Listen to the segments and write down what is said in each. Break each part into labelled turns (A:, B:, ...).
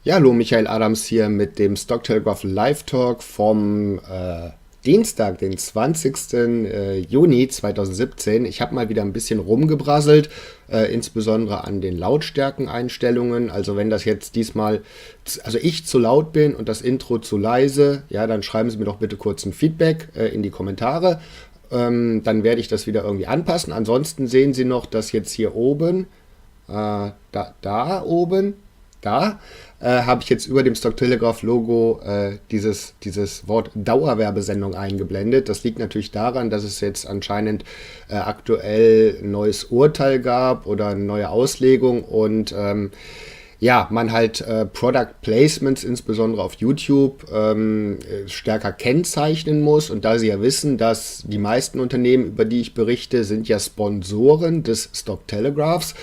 A: Ja, hallo, Michael Adams hier mit dem Stock-Telegraph Live-Talk vom Dienstag, den 20. Juni 2017. Ich habe mal wieder ein bisschen rumgebrasselt, insbesondere an den Lautstärkeneinstellungen. Also wenn das jetzt diesmal, also ich zu laut bin und das Intro zu leise, ja, dann schreiben Sie mir doch bitte kurz ein Feedback in die Kommentare. Dann werde ich das wieder irgendwie anpassen. Ansonsten sehen Sie noch, dass jetzt hier oben, da habe ich jetzt über dem Stock-Telegraph-Logo dieses Wort Dauerwerbesendung eingeblendet. Das liegt natürlich daran, dass es jetzt anscheinend aktuell ein neues Urteil gab oder eine neue Auslegung und ja, man halt Product Placements, insbesondere auf YouTube, stärker kennzeichnen muss. Und da Sie ja wissen, dass die meisten Unternehmen, über die ich berichte, sind ja Sponsoren des Stock-Telegraphs.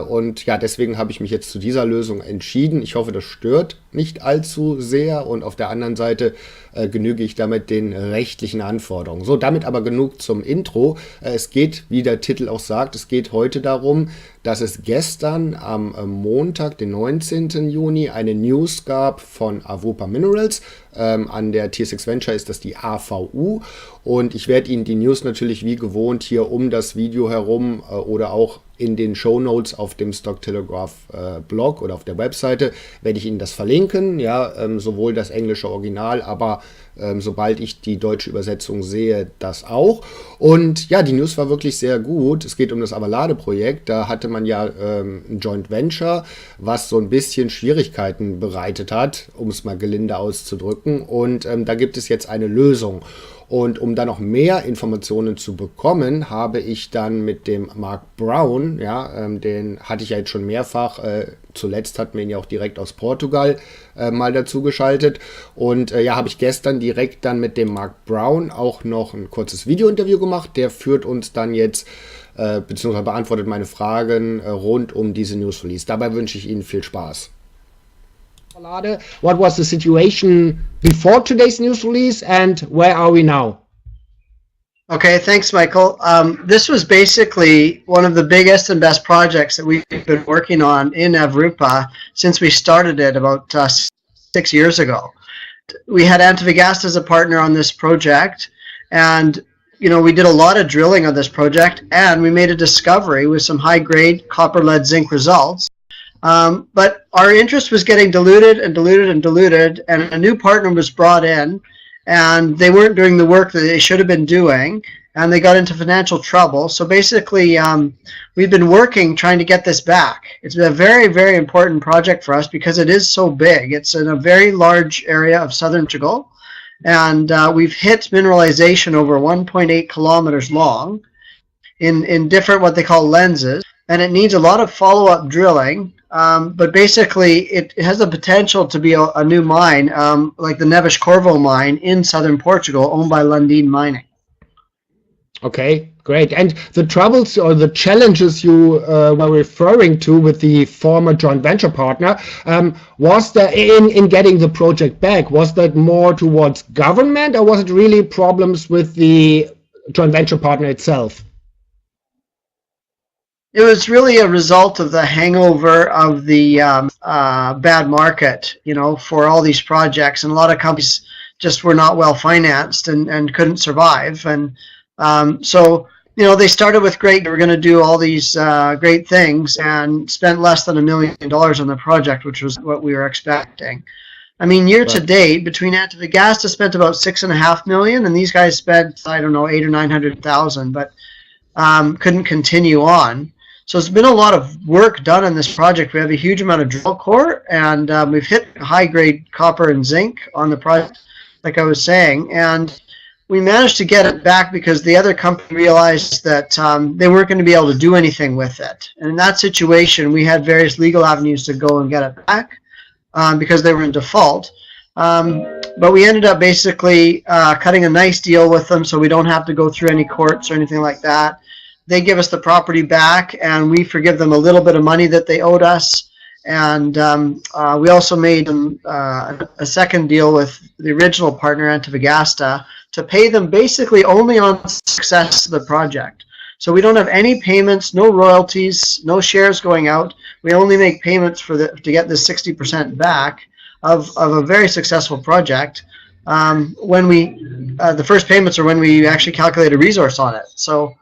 A: Und ja, deswegen habe ich mich jetzt zu dieser Lösung entschieden. Ich hoffe, das stört nicht allzu sehr. Und auf der anderen Seite genüge ich damit den rechtlichen Anforderungen. So, damit aber genug zum Intro. Es geht, wie der Titel auch sagt, es geht heute darum, dass es gestern am Montag, den 19. Juni, eine News gab von Avrupa Minerals. An der Tier 6 Venture ist das die AVU. Und ich werde Ihnen die News natürlich wie gewohnt hier um das Video herum oder auch in den Shownotes auf dem Stock-Telegraph Blog oder auf der Webseite werde ich Ihnen das verlinken, ja, sowohl das englische Original, aber sobald ich die deutsche Übersetzung sehe, das auch. Und ja, die News war wirklich sehr gut. Es geht um das Avalade-Projekt. Da hatte man ja ein Joint Venture, was so ein bisschen Schwierigkeiten bereitet hat, um es mal gelinde auszudrücken. Und da gibt es jetzt eine Lösung. Und um da noch mehr Informationen zu bekommen, habe ich dann mit dem Mark Brown, ja, den hatte ich ja jetzt schon mehrfach, zuletzt hatten wir ihn ja auch direkt aus Portugal mal dazu geschaltet. Und ja, habe ich gestern direkt dann mit dem Mark Brown auch noch ein kurzes Video-Interview gemacht. Der führt uns dann jetzt, beziehungsweise beantwortet meine Fragen rund um diese News Release. Dabei wünsche ich Ihnen viel Spaß. What was the situation before today's news release and where are we now?
B: Okay, thanks, Michael. This was basically one of the biggest and best projects that we've been working on in Avrupa since we started it about 6 years ago. We had Antofagasta as a partner on this project, and we did a lot of drilling on this project, and we made a discovery with some high-grade copper, lead, zinc results. But our interest was getting diluted and diluted and diluted, and a new partner was brought in, and they weren't doing the work that they should have been doing, and they got into financial trouble. So basically, we've been working trying to get this back. It's been a very, very important project for us because it is so big. It's in a very large area of southern Portugal, and we've hit mineralization over 1.8 kilometers long in different what they call lenses, and it needs a lot of follow-up drilling. But basically, it has the potential to be a new mine, like the Neves Corvo mine in southern Portugal, owned by Lundin Mining.
A: Okay, great. And the troubles or the challenges you were referring to with the former joint venture partner, was there in getting the project back, was that more towards government or was it really problems with the joint venture partner itself?
B: It was really a result of the hangover of the bad market, for all these projects, and a lot of companies just were not well financed and couldn't survive. And so they started with they were going to do all these great things and spent less than $1 million on the project, which was what we were expecting. I mean, year to date, between Antofagasta spent about $6.5 million, and these guys spent, I don't know, $800,000 or $900,000, but couldn't continue on. So it's been a lot of work done on this project. We have a huge amount of drill core, and we've hit high-grade copper and zinc on the project, like I was saying. And we managed to get it back because the other company realized that they weren't going to be able to do anything with it. And in that situation, we had various legal avenues to go and get it back because they were in default. But we ended up basically cutting a nice deal with them so we don't have to go through any courts or anything like that. They give us the property back, and we forgive them a little bit of money that they owed us. And we also made a second deal with the original partner, Antofagasta, to pay them basically only on success of the project. So we don't have any payments, no royalties, no shares going out. We only make payments to get this 60% back of a very successful project. The first payments are when we actually calculate a resource on it. So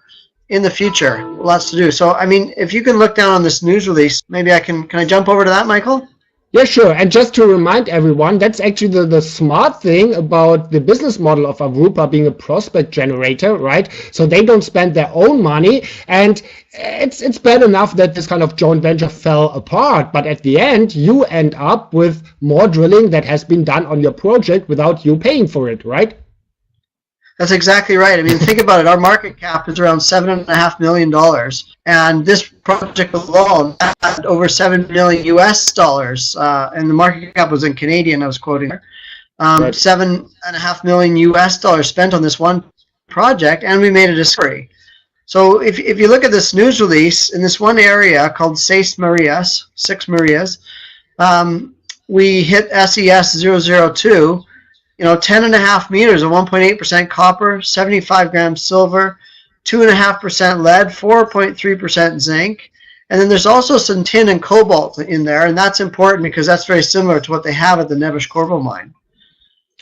B: in the future, lots to do. So, I mean, if you can look down on this news release, maybe can I jump over to that, Michael?
C: Yeah, sure. And just to remind everyone, that's actually the smart thing about the business model of Avrupa being a prospect generator, right? So they don't spend their own money, and it's bad enough that this kind of joint venture fell apart, but at the end, you end up with more drilling that has been done on your project without you paying for it, right?
B: That's exactly right. I mean, think about it. Our market cap is around $7.5 million, and this project alone had over $7 million US dollars, and the market cap was in Canadian. I was quoting there.
C: Right.
B: $7.5 million US dollars spent on this one project, and we made a discovery. So if you look at this news release in this one area called Six Marias, we hit SES 002. 10.5 meters of 1.8% copper, 75 grams silver, 2.5% lead, 4.3% zinc. And then there's also some tin and cobalt in there, and that's important because that's very similar to what they have at the Neves-Corvo mine.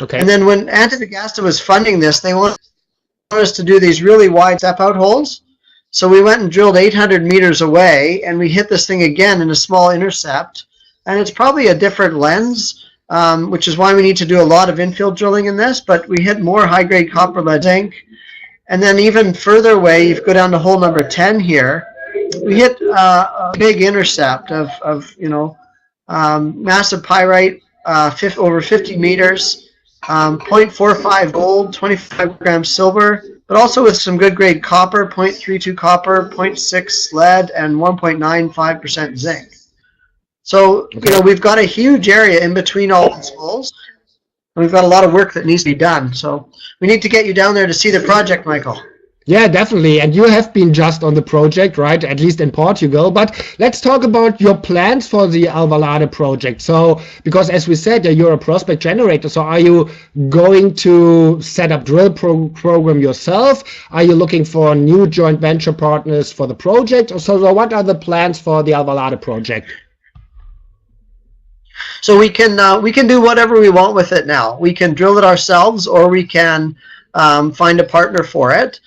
C: Okay.
B: And then when Antofagasta was funding this, they wanted us to do these really wide step-out holes. So we went and drilled 800 meters away, and we hit this thing again in a small intercept. And it's probably a different lens, which is why we need to do a lot of infill drilling in this, but we hit more high-grade copper, lead, zinc. And then even further away, if you go down to hole number 10 here, we hit a big intercept of massive pyrite, over 50 meters, 0.45 gold, 25 grams silver, but also with some good grade copper, 0.32 copper, 0.6 lead, and 1.95% zinc. So, we've got a huge area in between all these holes, and we've got a lot of work that needs to be done. So we need to get you down there to see the project, Michael.
C: Yeah, definitely. And you have been just on the project, right? At least in Portugal. But let's talk about your plans for the Alvalade project. So, because as we said, you're a prospect generator. So are you going to set up drill program yourself? Are you looking for new joint venture partners for the project? So what are the plans for the Alvalade project?
B: So we can do whatever we want with it now. We can drill it ourselves, or we can find a partner for it.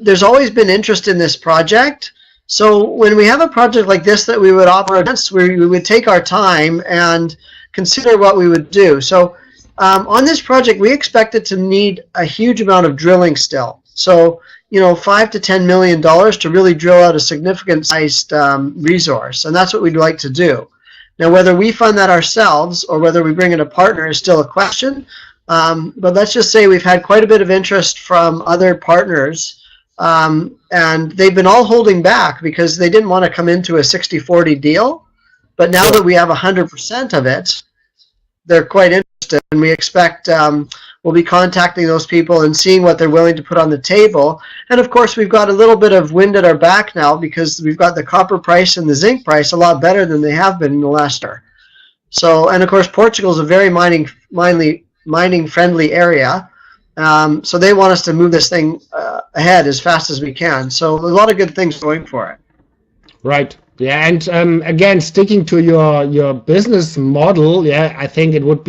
B: There's always been interest in this project. So when we have a project like this that we would operate against, we would take our time and consider what we would do. So on this project, we expect it to need a huge amount of drilling still. So $5 to $10 million to really drill out a significant sized resource, and that's what we'd like to do. Now, whether we fund that ourselves or whether we bring in a partner is still a question. But let's just say we've had quite a bit of interest from other partners, and they've been all holding back because they didn't want to come into a 60-40 deal. But now that we have 100% of it, they're quite interested, and we expect we'll be contacting those people and seeing what they're willing to put on the table. And of course, we've got a little bit of wind at our back now because we've got the copper price and the zinc price a lot better than they have been in the last year. So, and of course, Portugal is a very mining-friendly area. So they want us to move this thing ahead as fast as we can. So a lot of good things going for it.
C: Right. Yeah, and again, sticking to your business model, yeah, I think it would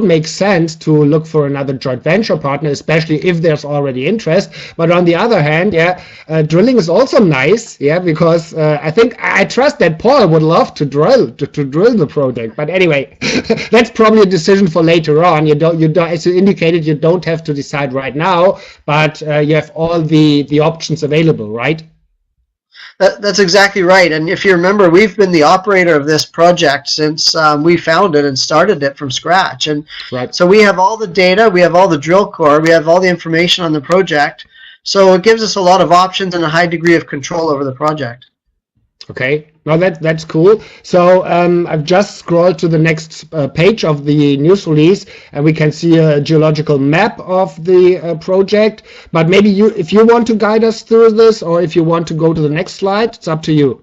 C: make sense to look for another joint venture partner, especially if there's already interest. But on the other hand, yeah, drilling is also nice, yeah, because I trust that Paul would love to drill the project. But anyway, that's probably a decision for later on. You don't, as you indicated, you don't have to decide right now, but you have all the options available, right?
B: That's exactly right. And if you remember, we've been the operator of this project since we found it and started it from scratch. And right. So we have all the data, we have all the drill core, we have all the information on the project. So it gives us a lot of options and a high degree of control over the project.
C: Okay, now that's cool. So I've just scrolled to the next page of the news release, and we can see a geological map of the project. But maybe if you want to guide us through this, or if you want to go to the next slide, it's up to you.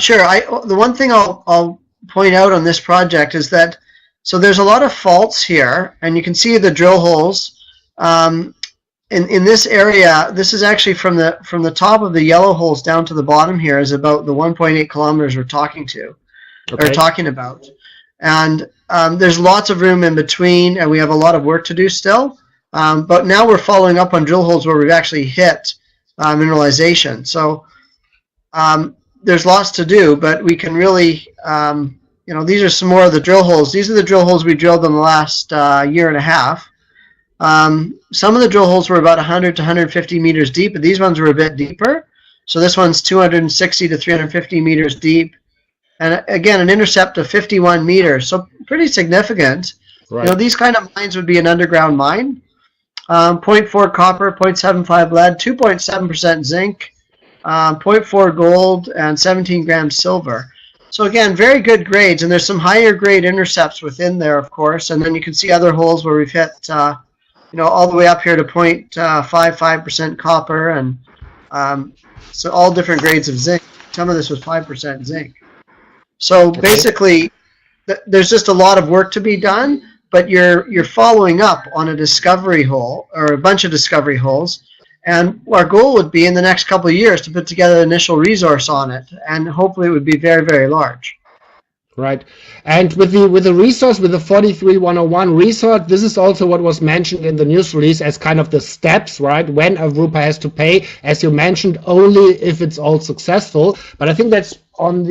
B: Sure. The one thing I'll point out on this project is that so there's a lot of faults here, and you can see the drill holes. in this area, this is actually from the top of the yellow holes down to the bottom here is about the 1.8 kilometers we're talking about. And there's lots of room in between, and we have a lot of work to do still. But now we're following up on drill holes where we've actually hit mineralization. So there's lots to do, but we can really, these are some more of the drill holes. These are the drill holes we drilled in the last year and a half. Some of the drill holes were about 100 to 150 meters deep, but these ones were a bit deeper. So this one's 260 to 350 meters deep. And again, an intercept of 51 meters, so pretty significant.
C: Right.
B: These kind of mines would be an underground mine. 0.4 copper, 0.75 lead, 2.7% zinc, 0.4 gold, and 17 grams silver. So again, very good grades, and there's some higher grade intercepts within there, of course. And then you can see other holes where we've hit, all the way up here to 0.55% copper, and so all different grades of zinc. Some of this was 5% zinc. So basically, there's just a lot of work to be done, but you're following up on a discovery hole or a bunch of discovery holes, and our goal would be in the next couple of years to put together an initial resource on it, and hopefully it would be very, very large.
C: Right. And with the resource, with the 43-101 resource, this is also what was mentioned in the news release as kind of the steps, right? When Avrupa has to pay, as you mentioned, only if it's all successful. But I think that's on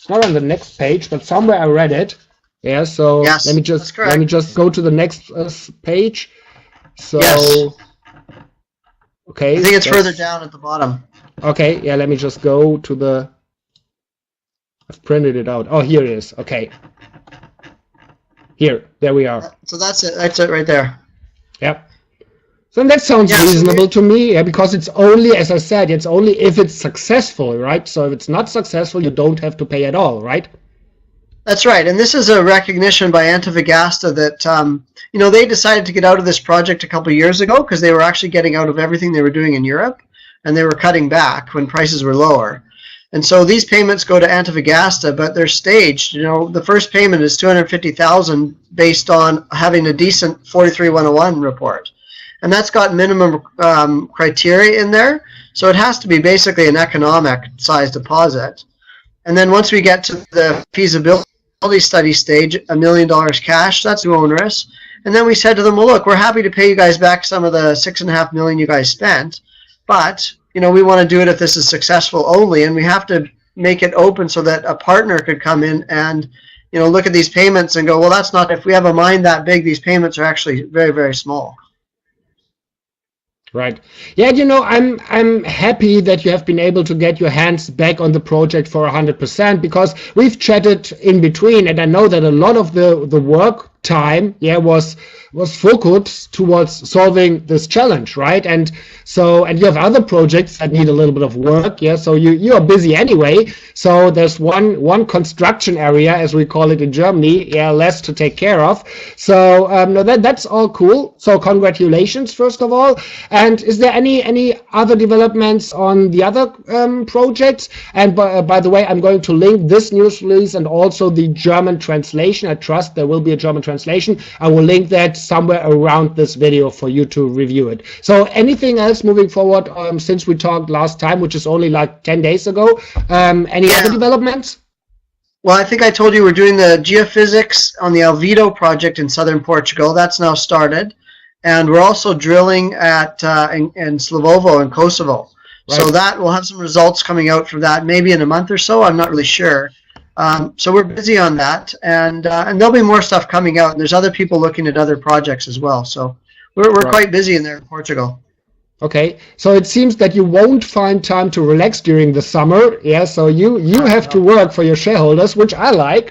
C: not on the next page, but somewhere I read it. Yeah. So
B: yes,
C: let me just go to the next page. So.
B: Yes.
C: Okay.
B: I think it's further down at the bottom.
C: Okay. Yeah. Let me just go to the. I've printed it out. Oh, here it is. Okay. There we are.
B: So that's it. That's it right there.
C: Yep. So that sounds reasonable to me, yeah, because it's only, as I said, it's only if it's successful, right? So if it's not successful, you don't have to pay at all, right?
B: That's right. And this is a recognition by Antofagasta that, they decided to get out of this project a couple of years ago because they were actually getting out of everything they were doing in Europe, and they were cutting back when prices were lower. And so these payments go to Antofagasta, but they're staged. The first payment is $250,000 based on having a decent 43-101 report. And that's got minimum criteria in there. So it has to be basically an economic size deposit. And then once we get to the feasibility study stage, $1 million cash, that's too onerous. And then we said to them, well, look, we're happy to pay you guys back some of the $6.5 million you guys spent, but we want to do it if this is successful only, and we have to make it open so that a partner could come in and look at these payments and go, well, that's not, if we have a mine that big, these payments are actually very, very small.
C: Right. Yeah, I'm happy that you have been able to get your hands back on the project for 100%, because we've chatted in between, and I know that a lot of the work time was focused towards solving this challenge, right? And you have other projects that need a little bit of work, so you are busy anyway. So there's one construction area, as we call it in Germany, less to take care of. So no, that's all cool. So congratulations, first of all. And is there any other developments on the other projects? And by the way, I'm going to link this news release and also the German translation. I trust there will be a German translation. I will link that somewhere around this video for you to review it. So anything else moving forward since we talked last time, which is only like 10 days ago? Any other developments?
B: Well, I think I told you we're doing the geophysics on the AVU project in southern Portugal. That's now started. And we're also drilling at in Slovovo in Kosovo. Right. So that we'll have some results coming out from that maybe in a month or so. I'm not really sure. So we're busy on that, and there'll be more stuff coming out. And there's other people looking at other projects as well. So we're quite busy in there in Portugal.
C: Okay, so it seems that you won't find time to relax during the summer. So you have to work for your shareholders, which I like.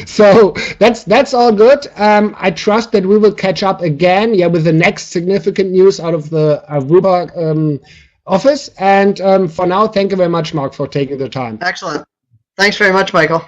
C: So that's all good. I trust that we will catch up again. With the next significant news out of the Avrupa office. And for now, thank you very much, Mark, for taking the time.
B: Excellent. Thanks very much, Michael.